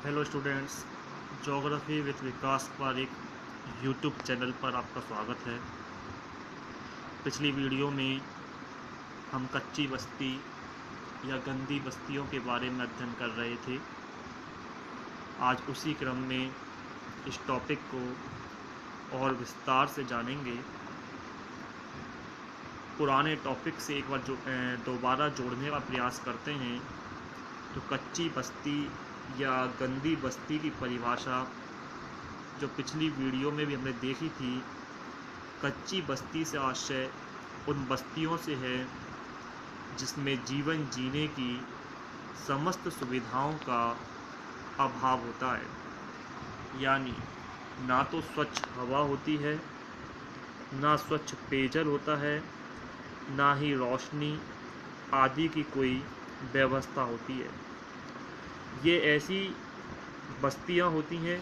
Hello students, geography with Vikas Pareek YouTube channel पर आपका स्वागत है। पिछली वीडियो में हम कच्ची बस्ती या गंदी बस्तियों के बारे में अध्ययन कर रहे थे। आज उसी क्रम में इस टॉपिक को और विस्तार से जानेंगे। पुराने टॉपिक से एक बार दोबारा जोड़ने का प्रयास करते हैं। तो कच्ची बस्ती या गंदी बस्ती की परिभाषा जो पिछली वीडियो में भी हमने देखी थी, कच्ची बस्ती से आशय उन बस्तियों से है जिसमें जीवन जीने की समस्त सुविधाओं का अभाव होता है। यानी ना तो स्वच्छ हवा होती है, ना स्वच्छ पेयजल होता है, ना ही रोशनी आदि की कोई व्यवस्था होती है। ये ऐसी बस्तियां होती हैं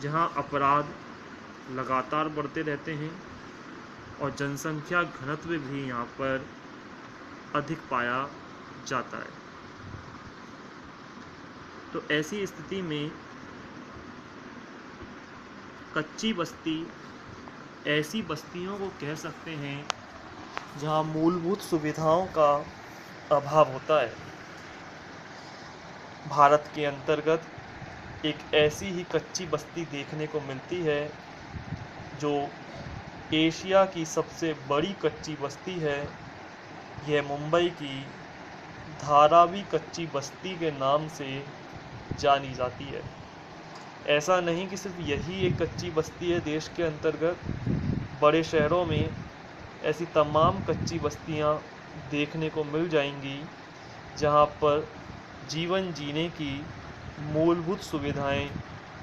जहां अपराध लगातार बढ़ते रहते हैं और जनसंख्या घनत्व भी यहाँ पर अधिक पाया जाता है। तो ऐसी स्थिति में कच्ची बस्ती ऐसी बस्तियों को कह सकते हैं जहाँ मूलभूत सुविधाओं का अभाव होता है। भारत के अंतर्गत एक ऐसी ही कच्ची बस्ती देखने को मिलती है जो एशिया की सबसे बड़ी कच्ची बस्ती है। यह मुंबई की धारावी कच्ची बस्ती के नाम से जानी जाती है। ऐसा नहीं कि सिर्फ यही एक कच्ची बस्ती है देश के अंतर्गत, बड़े शहरों में ऐसी तमाम कच्ची बस्तियां देखने को मिल जाएंगी जहां पर जीवन जीने की मूलभूत सुविधाएं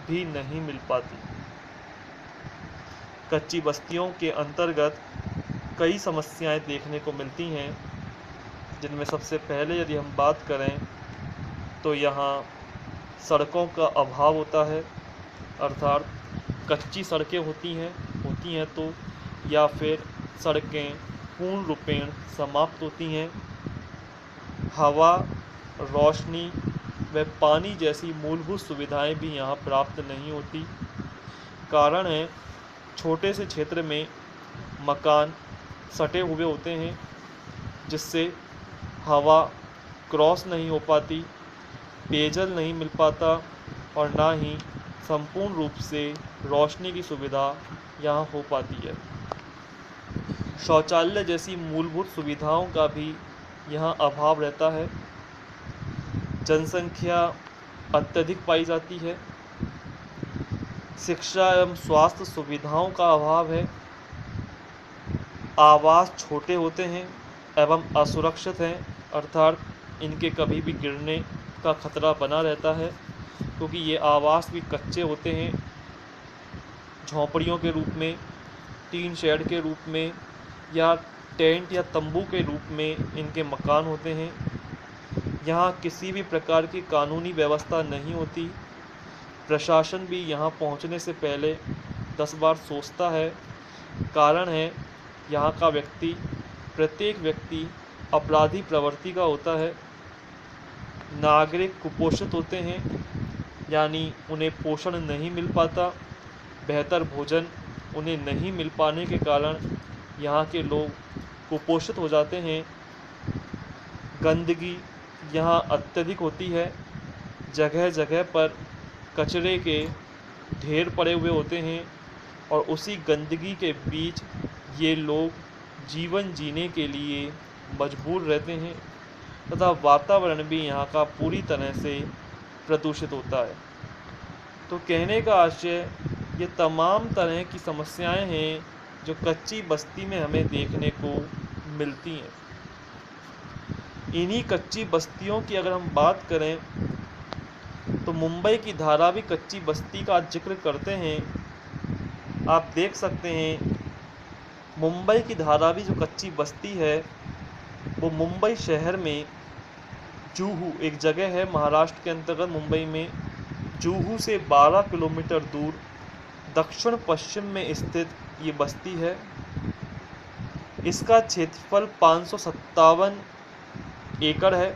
भी नहीं मिल पाती। कच्ची बस्तियों के अंतर्गत कई समस्याएं देखने को मिलती हैं, जिनमें सबसे पहले यदि हम बात करें तो यहाँ सड़कों का अभाव होता है। अर्थात कच्ची सड़कें होती हैं तो या फिर सड़कें पूर्ण रूपेण समाप्त होती हैं। हवा, रोशनी व पानी जैसी मूलभूत सुविधाएं भी यहाँ प्राप्त नहीं होती। कारण है छोटे से क्षेत्र में मकान सटे हुए होते हैं, जिससे हवा क्रॉस नहीं हो पाती, पेयजल नहीं मिल पाता और ना ही संपूर्ण रूप से रोशनी की सुविधा यहाँ हो पाती है। शौचालय जैसी मूलभूत सुविधाओं का भी यहाँ अभाव रहता है। जनसंख्या अत्यधिक पाई जाती है। शिक्षा एवं स्वास्थ्य सुविधाओं का अभाव है। आवास छोटे होते हैं एवं असुरक्षित हैं, अर्थात इनके कभी भी गिरने का खतरा बना रहता है, क्योंकि ये आवास भी कच्चे होते हैं। झोंपड़ियों के रूप में, टीन शेड के रूप में या टेंट या तंबू के रूप में इनके मकान होते हैं। यहाँ किसी भी प्रकार की कानूनी व्यवस्था नहीं होती। प्रशासन भी यहाँ पहुँचने से पहले 10 बार सोचता है। कारण है यहाँ का प्रत्येक व्यक्ति अपराधी प्रवृत्ति का होता है। नागरिक कुपोषित होते हैं, यानी उन्हें पोषण नहीं मिल पाता। बेहतर भोजन उन्हें नहीं मिल पाने के कारण यहाँ के लोग कुपोषित हो जाते हैं। गंदगी यहाँ अत्यधिक होती है। जगह जगह पर कचरे के ढेर पड़े हुए होते हैं और उसी गंदगी के बीच ये लोग जीवन जीने के लिए मजबूर रहते हैं तथा वातावरण भी यहाँ का पूरी तरह से प्रदूषित होता है। तो कहने का आशय, ये तमाम तरह की समस्याएं हैं जो कच्ची बस्ती में हमें देखने को मिलती हैं। इन्हीं कच्ची बस्तियों की अगर हम बात करें तो मुंबई की धारावी कच्ची बस्ती का जिक्र करते हैं। आप देख सकते हैं मुंबई की धारावी जो कच्ची बस्ती है वो मुंबई शहर में जुहू एक जगह है महाराष्ट्र के अंतर्गत मुंबई में। जुहू से 12 किलोमीटर दूर दक्षिण पश्चिम में स्थित ये बस्ती है। इसका क्षेत्रफल 557 एकड़ है।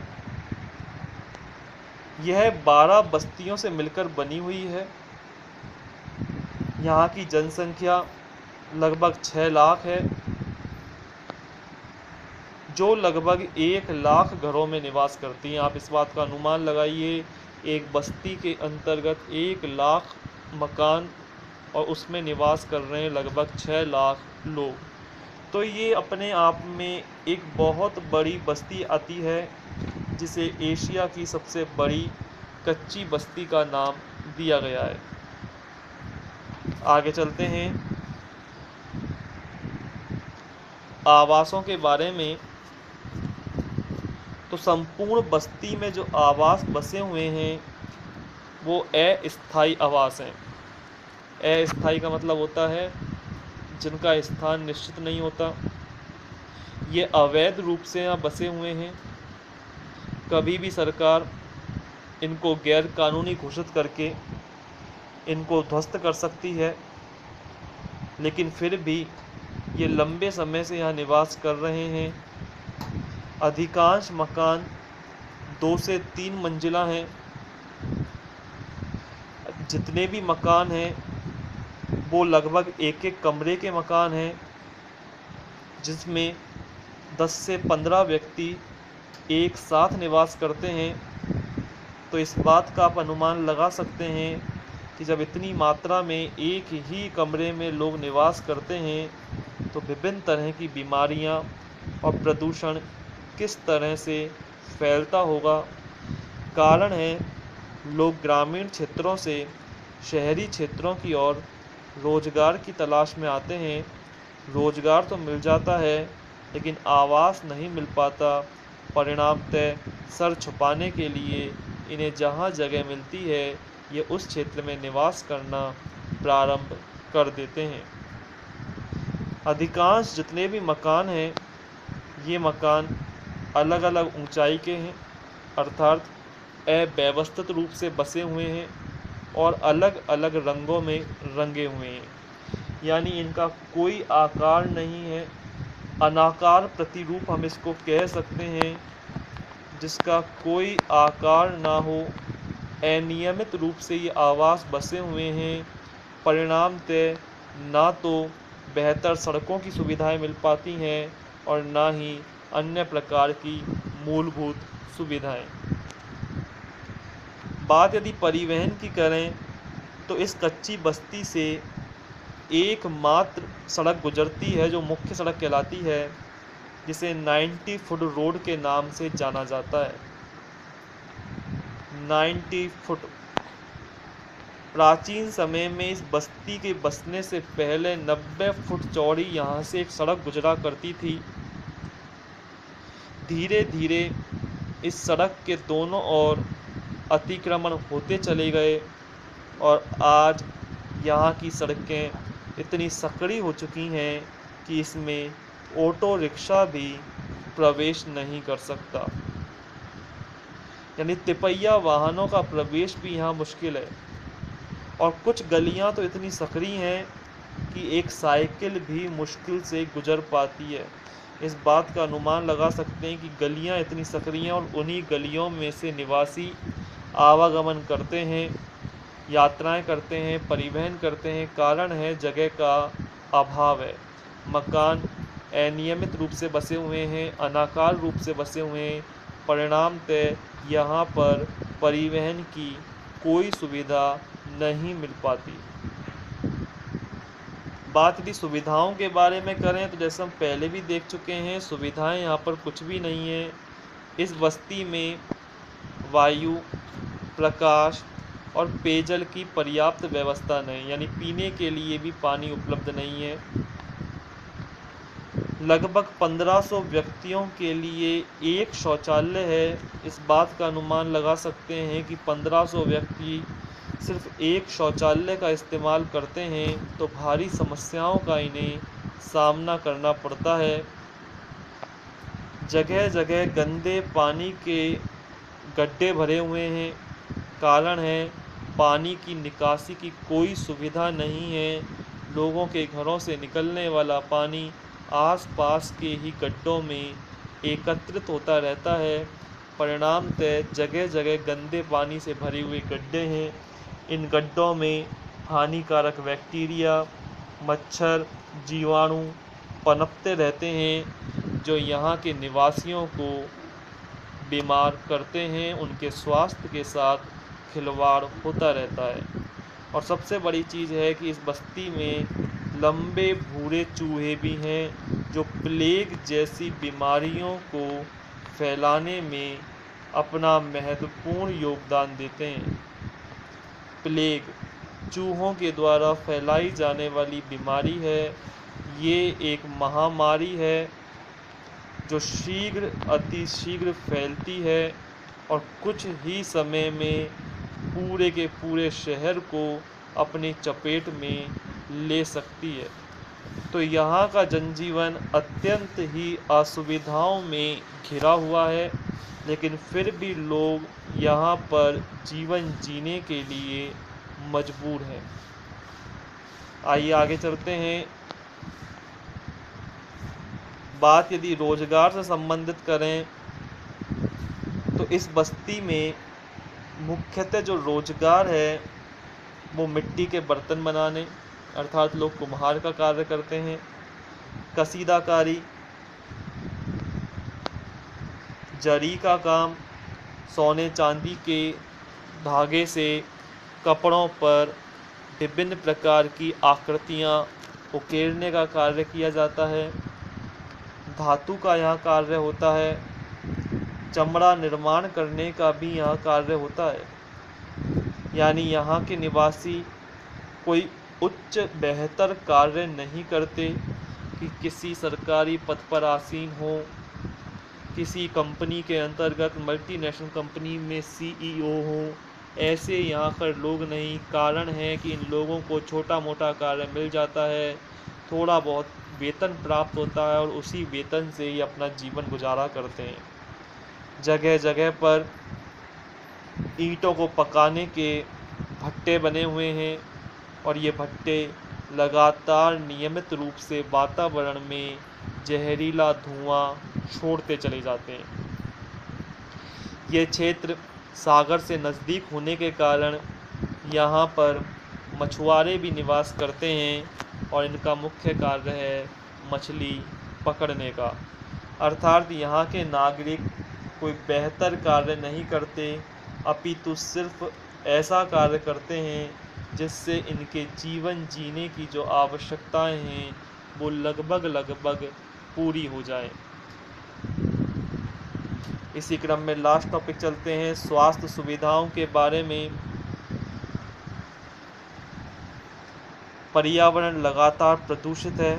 यह 12 बस्तियों से मिलकर बनी हुई है। यहाँ की जनसंख्या लगभग 6 लाख है, जो लगभग 1 लाख घरों में निवास करती हैं। आप इस बात का अनुमान लगाइए, एक बस्ती के अंतर्गत 1 लाख मकान और उसमें निवास कर रहे हैं लगभग 6 लाख लोग। तो ये अपने आप में एक बहुत बड़ी बस्ती आती है, जिसे एशिया की सबसे बड़ी कच्ची बस्ती का नाम दिया गया है। आगे चलते हैं आवासों के बारे में। तो संपूर्ण बस्ती में जो आवास बसे हुए हैं वो अस्थायी आवास हैं। अस्थायी का मतलब होता है जिनका स्थान निश्चित नहीं होता। ये अवैध रूप से यहाँ बसे हुए हैं। कभी भी सरकार इनको गैर कानूनी घोषित करके इनको ध्वस्त कर सकती है, लेकिन फिर भी ये लंबे समय से यहाँ निवास कर रहे हैं। अधिकांश मकान 2 से 3 मंजिला हैं। जितने भी मकान हैं वो लगभग एक एक कमरे के मकान हैं, जिसमें 10 से 15 व्यक्ति एक साथ निवास करते हैं। तो इस बात का आप अनुमान लगा सकते हैं कि जब इतनी मात्रा में एक ही कमरे में लोग निवास करते हैं तो विभिन्न तरह की बीमारियां और प्रदूषण किस तरह से फैलता होगा। कारण है लोग ग्रामीण क्षेत्रों से शहरी क्षेत्रों की ओर रोजगार की तलाश में आते हैं। रोजगार तो मिल जाता है लेकिन आवास नहीं मिल पाता। परिणामतः सर छुपाने के लिए इन्हें जहाँ जगह मिलती है ये उस क्षेत्र में निवास करना प्रारंभ कर देते हैं। अधिकांश जितने भी मकान हैं ये मकान अलग अलग ऊंचाई के हैं, अर्थात अव्यवस्थित रूप से बसे हुए हैं और अलग अलग रंगों में रंगे हुए हैं। यानी इनका कोई आकार नहीं है, अनाकार प्रतिरूप हम इसको कह सकते हैं, जिसका कोई आकार ना हो। अनियमित रूप से ये आवास बसे हुए हैं। परिणामतः ना तो बेहतर सड़कों की सुविधाएं मिल पाती हैं और ना ही अन्य प्रकार की मूलभूत सुविधाएं। बात यदि परिवहन की करें तो इस कच्ची बस्ती से एकमात्र सड़क गुजरती है जो मुख्य सड़क कहलाती है, जिसे 90 फुट रोड के नाम से जाना जाता है। 90 फुट। प्राचीन समय में इस बस्ती के बसने से पहले 90 फुट चौड़ी यहाँ से एक सड़क गुजरा करती थी। धीरे धीरे इस सड़क के दोनों ओर अतिक्रमण होते चले गए और आज यहाँ की सड़कें इतनी संकरी हो चुकी हैं कि इसमें ऑटो रिक्शा भी प्रवेश नहीं कर सकता। यानी तिपहिया वाहनों का प्रवेश भी यहाँ मुश्किल है। और कुछ गलियाँ तो इतनी संकरी हैं कि एक साइकिल भी मुश्किल से गुजर पाती है। इस बात का अनुमान लगा सकते हैं कि गलियाँ इतनी संकरी हैं और उन्हीं गलियों में से निवासी आवागमन करते हैं, यात्राएं करते हैं, परिवहन करते हैं। कारण है जगह का अभाव है। मकान अनियमित रूप से बसे हुए हैं, अनाकार रूप से बसे हुए हैं। परिणामतः यहाँ पर परिवहन की कोई सुविधा नहीं मिल पाती। बात यदि सुविधाओं के बारे में करें तो जैसे हम पहले भी देख चुके हैं, सुविधाएं यहाँ पर कुछ भी नहीं है। इस बस्ती में वायु, प्रकाश और पेयजल की पर्याप्त व्यवस्था नहीं, यानी पीने के लिए भी पानी उपलब्ध नहीं है। लगभग 1500 व्यक्तियों के लिए एक शौचालय है। इस बात का अनुमान लगा सकते हैं कि 1500 व्यक्ति सिर्फ एक शौचालय का इस्तेमाल करते हैं तो भारी समस्याओं का इन्हें सामना करना पड़ता है। जगह जगह गंदे पानी के गड्ढे भरे हुए हैं। कारण है पानी की निकासी की कोई सुविधा नहीं है। लोगों के घरों से निकलने वाला पानी आसपास के ही गड्ढों में एकत्रित होता रहता है। परिणामतः जगह जगह गंदे पानी से भरे हुए गड्ढे हैं। इन गड्ढों में हानिकारक बैक्टीरिया, मच्छर, जीवाणु पनपते रहते हैं, जो यहाँ के निवासियों को बीमार करते हैं। उनके स्वास्थ्य के साथ खिलवाड़ होता रहता है। और सबसे बड़ी चीज़ है कि इस बस्ती में लंबे भूरे चूहे भी हैं, जो प्लेग जैसी बीमारियों को फैलाने में अपना महत्वपूर्ण योगदान देते हैं। प्लेग चूहों के द्वारा फैलाई जाने वाली बीमारी है। ये एक महामारी है जो अतिशीघ्र फैलती है और कुछ ही समय में पूरे के पूरे शहर को अपनी चपेट में ले सकती है। तो यहाँ का जनजीवन अत्यंत ही असुविधाओं में घिरा हुआ है, लेकिन फिर भी लोग यहाँ पर जीवन जीने के लिए मजबूर हैं। आइए आगे चलते हैं। बात यदि रोजगार से संबंधित करें तो इस बस्ती में मुख्यतः जो रोजगार है वो मिट्टी के बर्तन बनाने, अर्थात लोग कुम्हार का कार्य करते हैं, कसीदाकारी, जरी का काम, सोने चांदी के धागे से कपड़ों पर विभिन्न प्रकार की आकृतियाँ उकेरने का कार्य किया जाता है। धातु का यहाँ कार्य होता है। चमड़ा निर्माण करने का भी यहाँ कार्य होता है। यानी यहाँ के निवासी कोई उच्च बेहतर कार्य नहीं करते कि किसी सरकारी पद पर आसीन हो, किसी कंपनी के अंतर्गत मल्टीनेशनल कंपनी में CEO हो। ऐसे यहाँ पर लोग नहीं। कारण है कि इन लोगों को छोटा मोटा कार्य मिल जाता है, थोड़ा बहुत वेतन प्राप्त होता है और उसी वेतन से ही अपना जीवन गुजारा करते हैं। जगह जगह पर ईंटों को पकाने के भट्टे बने हुए हैं और ये भट्टे लगातार नियमित रूप से वातावरण में जहरीला धुआं छोड़ते चले जाते हैं। ये क्षेत्र सागर से नज़दीक होने के कारण यहाँ पर मछुआरे भी निवास करते हैं और इनका मुख्य कार्य है मछली पकड़ने का। अर्थात यहाँ के नागरिक कोई बेहतर कार्य नहीं करते, अपितु सिर्फ ऐसा कार्य करते हैं जिससे इनके जीवन जीने की जो आवश्यकताएं हैं वो लगभग पूरी हो जाए। इसी क्रम में लास्ट टॉपिक चलते हैं स्वास्थ्य सुविधाओं के बारे में। पर्यावरण लगातार प्रदूषित है,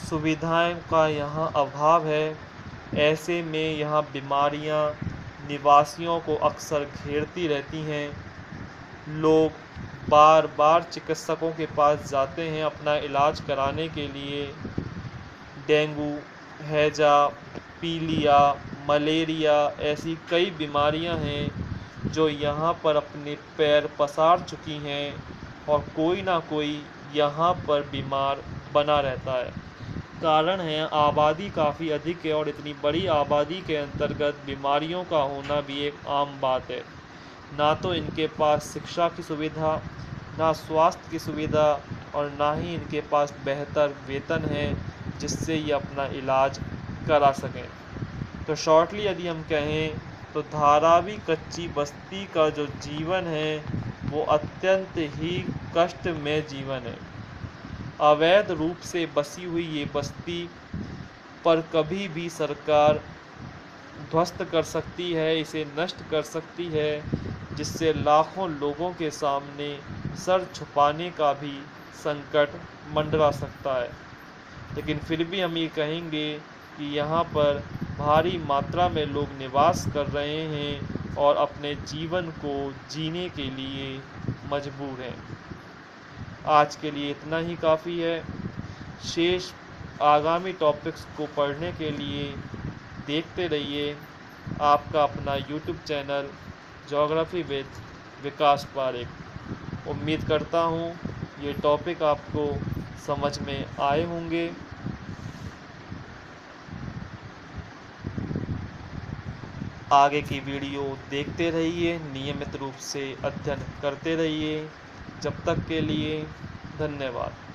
सुविधाएं का यहाँ अभाव है। ऐसे में यहाँ बीमारियाँ निवासियों को अक्सर घेरती रहती हैं। लोग बार बार चिकित्सकों के पास जाते हैं अपना इलाज कराने के लिए। डेंगू, हैजा, पीलिया, मलेरिया ऐसी कई बीमारियां हैं जो यहाँ पर अपने पैर पसार चुकी हैं और कोई ना कोई यहाँ पर बीमार बना रहता है। कारण है आबादी काफ़ी अधिक है और इतनी बड़ी आबादी के अंतर्गत बीमारियों का होना भी एक आम बात है। ना तो इनके पास शिक्षा की सुविधा, ना स्वास्थ्य की सुविधा और ना ही इनके पास बेहतर वेतन है जिससे ये अपना इलाज करा सकें। तो शॉर्टली यदि हम कहें तो धारावी कच्ची बस्ती का जो जीवन है वो अत्यंत ही कष्टमय जीवन है। अवैध रूप से बसी हुई ये बस्ती पर कभी भी सरकार ध्वस्त कर सकती है, इसे नष्ट कर सकती है, जिससे लाखों लोगों के सामने सर छुपाने का भी संकट मंडरा सकता है। लेकिन फिर भी हम ये कहेंगे कि यहाँ पर भारी मात्रा में लोग निवास कर रहे हैं और अपने जीवन को जीने के लिए मजबूर हैं। आज के लिए इतना ही काफ़ी है। शेष आगामी टॉपिक्स को पढ़ने के लिए देखते रहिए आपका अपना YouTube चैनल ज्योग्राफी विद विकास पारेख। उम्मीद करता हूँ ये टॉपिक आपको समझ में आए होंगे। आगे की वीडियो देखते रहिए, नियमित रूप से अध्ययन करते रहिए। जब तक के लिए धन्यवाद।